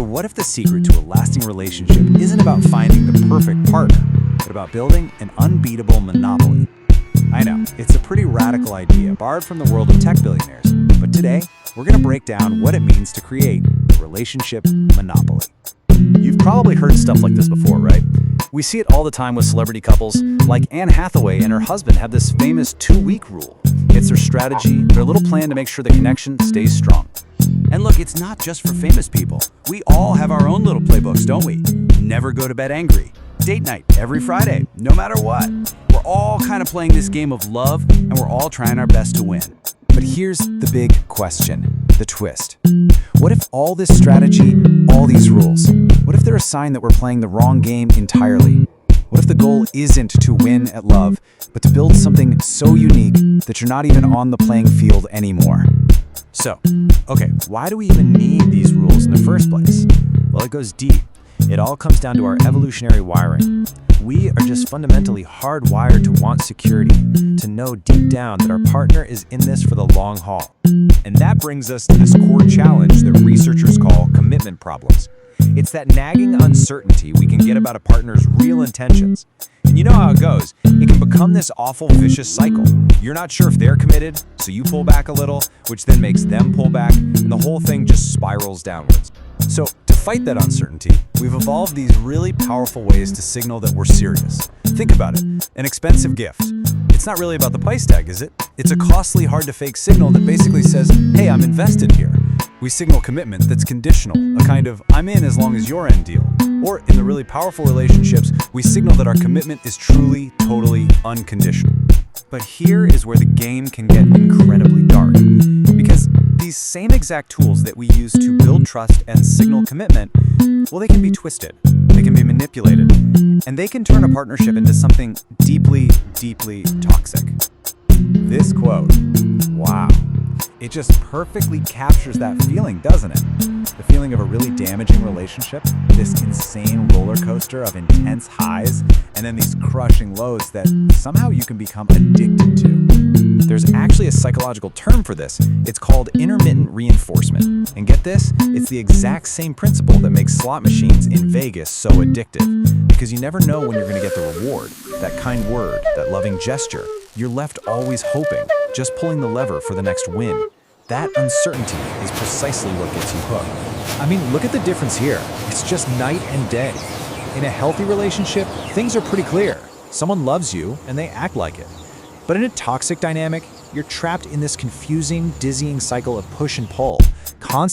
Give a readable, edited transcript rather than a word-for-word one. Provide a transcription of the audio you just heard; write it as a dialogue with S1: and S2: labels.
S1: So what if the secret to a lasting relationship isn't about finding the perfect partner, but about building an unbeatable monopoly? I know, it's a pretty radical idea, borrowed from the world of tech billionaires. But today, we're going to break down what it means to create a relationship monopoly.
S2: You've probably heard stuff like this before, right? We see it all the time with celebrity couples, like Anne Hathaway and her husband have this famous 2-week rule. It's their strategy, their little plan to make sure the connection stays strong.
S1: And look, it's not just for famous people. We all have our own little playbooks, don't we? Never go to bed angry. Date night every Friday, no matter what. We're all kind of playing this game of love, and we're all trying our best to win. But here's the big question, the twist. What if all this strategy, all these rules, what if they're a sign that we're playing the wrong game entirely? What if the goal isn't to win at love, but to build something so unique that you're not even on the playing field anymore? So, okay, why do we even need these rules in the first place? Well, it goes deep. It all comes down to our evolutionary wiring. We are just fundamentally hardwired to want security, to know deep down that our partner is in this for the long haul. And that brings us to this core challenge that researchers call commitment problems. It's that nagging uncertainty we can get about a partner's real intentions. And you know how it goes. It can become this awful vicious cycle. You're not sure if they're committed, so you pull back a little, which then makes them pull back, and the whole thing just spirals downwards. So, to fight that uncertainty, we've evolved these really powerful ways to signal that we're serious. Think about it. An expensive gift. It's not really about the price tag, is it? It's a costly, hard-to-fake signal that basically says, hey, I'm invested here. We signal commitment that's conditional, a kind of I'm in as long as you're in deal. Or in the really powerful relationships, we signal that our commitment is truly, totally unconditional. But here is where the game can get incredibly dark. Because these same exact tools that we use to build trust and signal commitment, well, they can be twisted, they can be manipulated, and they can turn a partnership into something deeply, deeply toxic. This quote, wow, it just perfectly captures that feeling, doesn't it? The feeling of a really damaging relationship, this insane roller coaster of intense highs, and then these crushing lows that somehow you can become addicted to. There's actually a psychological term for this. It's called intermittent reinforcement. And get this, it's the exact same principle that makes slot machines in Vegas so addictive. Because you never know when you're going to get the reward, that kind word, that loving gesture. You're left always hoping, just pulling the lever for the next win. That uncertainty is precisely what gets you hooked. I mean, look at the difference here. It's just night and day. In a healthy relationship, things are pretty clear. Someone loves you, and they act like it. But in a toxic dynamic, you're trapped in this confusing, dizzying cycle of push and pull, constantly